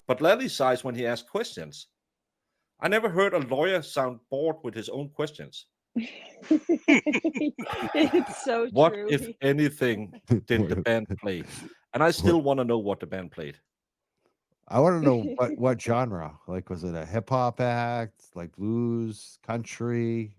But Lally sighs when he asks questions. I never heard a lawyer sound bored with his own questions. It's so What, true. if anything, did the band play? And I still want to know what the band played. I want to know what genre. Like, was it a hip hop act, like blues, country?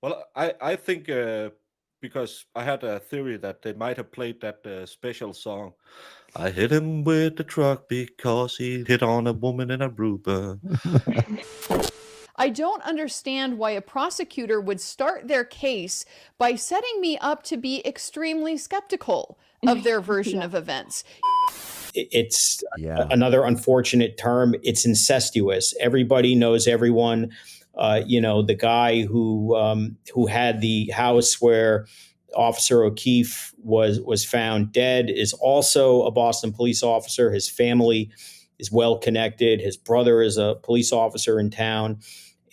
Well, I think because I had a theory that they might have played that special song. I hit him with the truck because he hit on a woman in Aruba. I don't understand why a prosecutor would start their case by setting me up to be extremely skeptical of their version of events. It's another unfortunate term. It's incestuous. Everybody knows everyone. The guy who had the house where Officer O'Keefe was found dead is also a Boston police officer. His family is well connected. His brother is a police officer in town,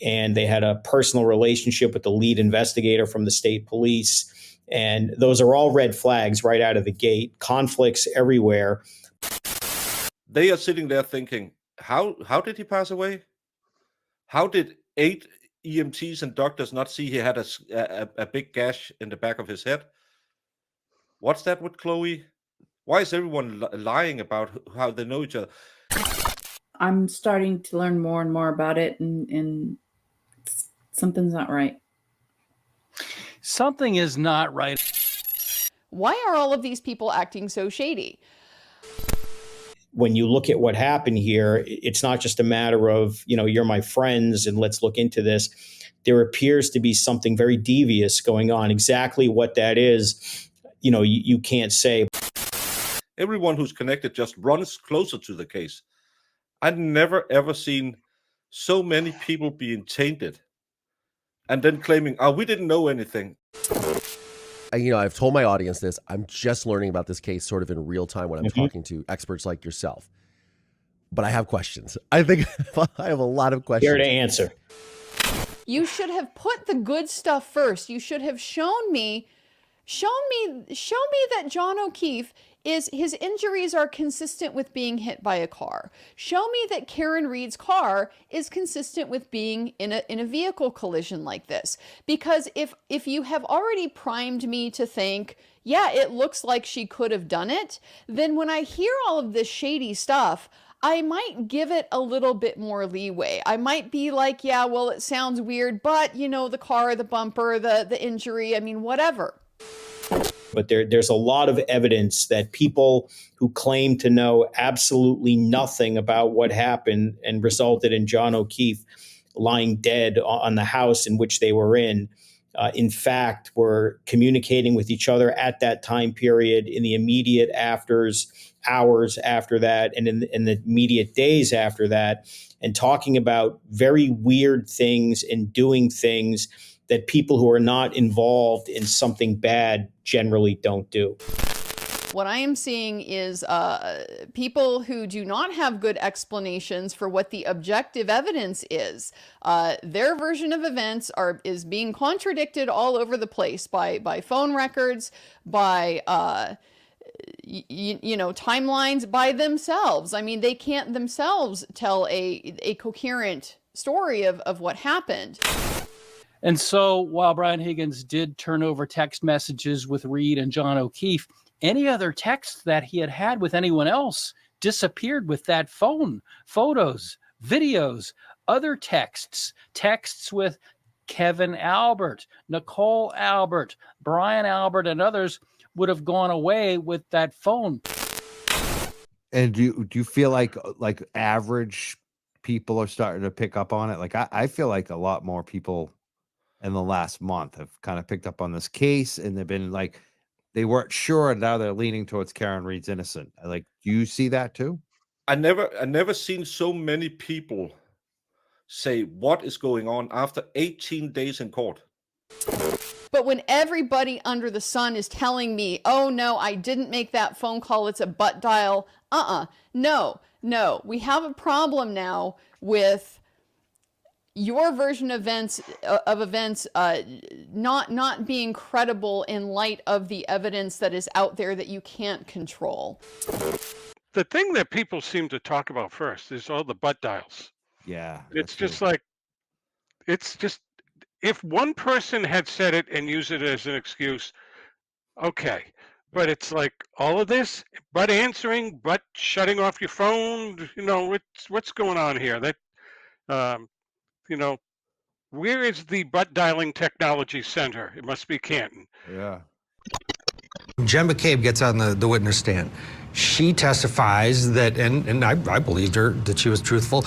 and they had a personal relationship with the lead investigator from the state police. And those are all red flags right out of the gate. Conflicts everywhere. They are sitting there thinking, how did he pass away? How did 8 EMTs and doctors not see he had a big gash in the back of his head? What's that with Chloe? Why is everyone lying about how they know each other? I'm starting to learn more and more about it, and something's not right. Something is not right. Why are all of these people acting so shady? When you look at what happened here, it's not just a matter of, you're my friends and let's look into this. There appears to be something very devious going on. Exactly what that is, you can't say. Everyone who's connected just runs closer to the case. I've never, ever seen so many people being tainted and then claiming, we didn't know anything. I've told my audience this. I'm just learning about this case sort of in real time when I'm talking to experts like yourself. But I have questions. I think I have a lot of questions. Here to answer. You should have put the good stuff first. You should have shown me that John O'Keefe his injuries are consistent with being hit by a car. Show me that Karen Reed's car is consistent with being in a vehicle collision like this. Because if you have already primed me to think, yeah, it looks like she could have done it, then when I hear all of this shady stuff, I might give it a little bit more leeway. I might be like, yeah, well, it sounds weird, but the car, the bumper, the injury, whatever. But there's a lot of evidence that people who claim to know absolutely nothing about what happened and resulted in John O'Keefe lying dead on the house in which they were in fact, were communicating with each other at that time period in the immediate hours after that, and in the immediate days after that, and talking about very weird things and doing things that people who are not involved in something bad generally don't do. What I am seeing is people who do not have good explanations for what the objective evidence is. Their version of events is being contradicted all over the place by phone records, by timelines, by themselves. They can't themselves tell a coherent story of what happened. And so while Brian Higgins did turn over text messages with Reed and John O'Keefe, any other texts that he had with anyone else disappeared with that phone. Photos, videos, other texts with Kevin Albert, Nicole Albert, Brian Albert, and others would have gone away with that phone. And do you feel like average people are starting to pick up on it? Like I feel like a lot more people in the last month have kind of picked up on this case, and they've been like, they weren't sure, and now they're leaning towards Karen Reed's innocent. Like, do you see that too? I never seen so many people say what is going on after 18 days in court. But when everybody under the sun is telling me, oh no, I didn't make that phone call, it's a butt dial. No. We have a problem now with your version of events not being credible in light of the evidence that is out there that you can't control. the thing that people seem to talk about first is all the butt dials. Yeah. It's that's just true. like, it's just, if one person had said it and used it as an excuse, okay. But it's like all of this, but answering, but shutting off your phone, what's going on here? That, you know, where is the butt dialing technology center? It must be Canton. Yeah. Jen McCabe gets on the witness stand. She testifies that, and I believed her, that she was truthful.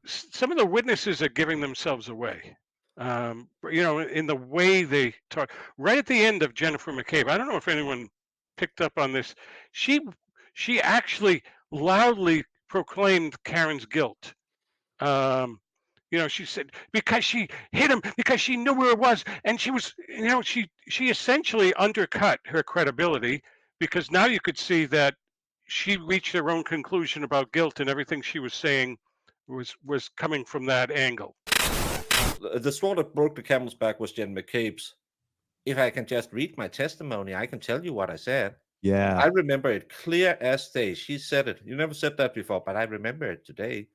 Some of the witnesses are giving themselves away. In the way they talk. Right at the end of Jennifer McCabe, I don't know if anyone picked up on this. She actually loudly proclaimed Karen's guilt. She said because she hit him because she knew where it was, and she was, she essentially undercut her credibility, because now you could see that she reached her own conclusion about guilt, and everything she was saying was coming from that angle. The straw that broke the camel's back was Jen McCabe's. If I can just read my testimony, I can tell you what I said. Yeah. I remember it clear as day. She said it. You never said that before, but I remember it today.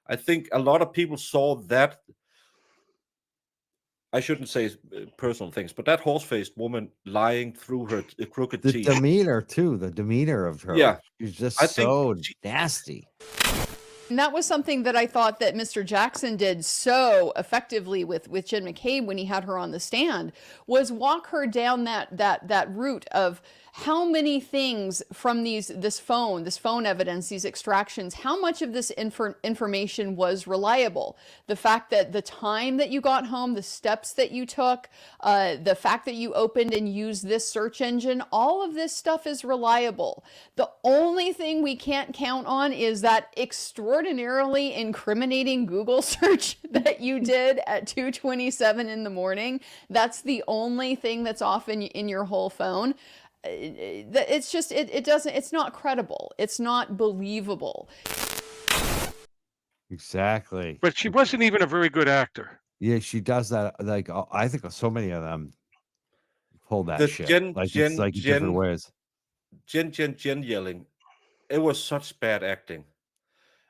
I think a lot of people saw that. I shouldn't say personal things, but that horse-faced woman lying through her crooked The teeth. demeanor too. The demeanor of her. Yeah. She's just I think so nasty. And that was something that I thought that Mr. Jackson did so effectively with Jen McCabe when he had her on the stand, was walk her down that route of how many things from this phone evidence, these extractions, how much of this information was reliable. The fact that the time that you got home, the steps that you took, the fact that you opened and used this search engine, all of this stuff is reliable. The only thing we can't count on is that extraordinarily incriminating Google search that you did at 2:27 in the morning. That's the only thing that's off in your whole phone. It's just, it's not credible. It's not believable. Exactly. But she wasn't even a very good actor. Yeah, she does that. Like I think so many of them pull that The shit. Jen Different ways. Jen yelling. It was such bad acting.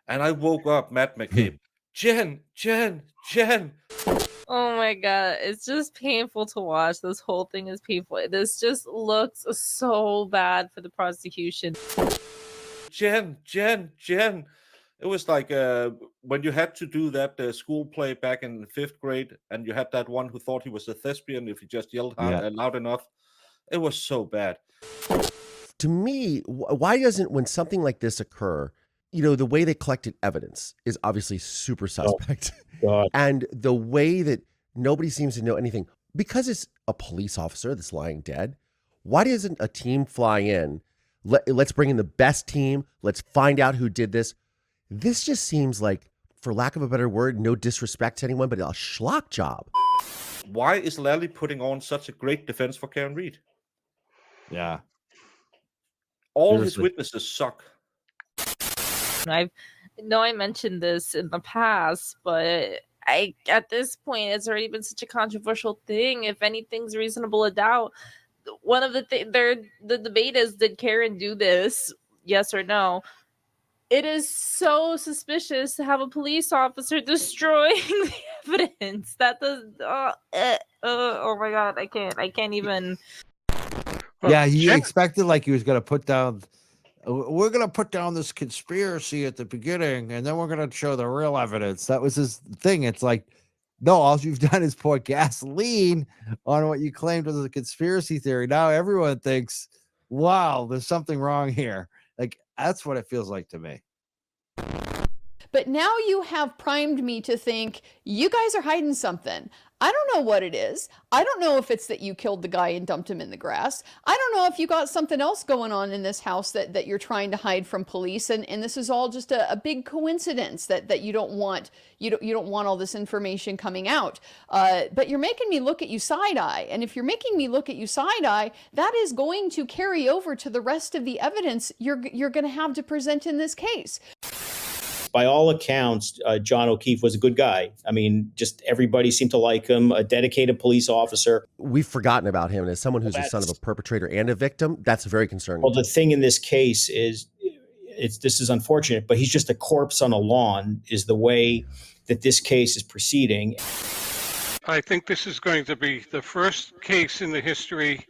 And I woke up, Matt McCabe. Jen. Oh my God. It's just painful to watch. This whole thing is painful. This just looks so bad for the prosecution. Jen. It was like when you had to do that school play back in 5th grade, and you had that one who thought he was a thespian if he just yelled loud enough. It was so bad. To me, why doesn't, when something like this occur, the way they collected evidence is obviously super suspect. God. And the way that nobody seems to know anything, because it's a police officer that's lying dead, why doesn't a team fly in? Let's bring in the best team. Let's find out who did this. This just seems like, for lack of a better word, no disrespect to anyone, but a schlock job. Why is Lally putting on such a great defense for Karen Reed? Yeah. All Seriously. his witnesses suck. I know I mentioned this in the past, but at this point, it's already been such a controversial thing. If anything's reasonable a doubt, one of the debate is, did Karen do this? Yes or no? It is so suspicious to have a police officer destroying the evidence. That does. Oh my God! I can't even. Yeah, he expected like he was going to put down. We're going to put down this conspiracy at the beginning, and then we're going to show the real evidence. That was his thing. It's like, no, all you've done is pour gasoline on what you claimed was a conspiracy theory. Now everyone thinks, wow, there's something wrong here. Like, that's what it feels like to me. But now you have primed me to think you guys are hiding something. I don't know what it is. I don't know if it's that you killed the guy and dumped him in the grass. I don't know if you got something else going on in this house that you're trying to hide from police, and this is all just a big coincidence that you don't want all this information coming out. But you're making me look at you side-eye, and if you're making me look at you side-eye, that is going to carry over to the rest of the evidence you're going to have to present in this case. By all accounts, John O'Keefe was a good guy. I mean, just everybody seemed to like him, a dedicated police officer. We've forgotten about him. And as someone who's the son of a perpetrator and a victim, that's very concerning. Well, the thing in this case is, this is unfortunate, but he's just a corpse on a lawn, is the way that this case is proceeding. I think this is going to be the first case in the history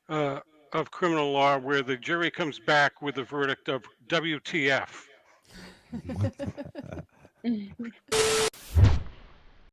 of criminal law where the jury comes back with a verdict of WTF.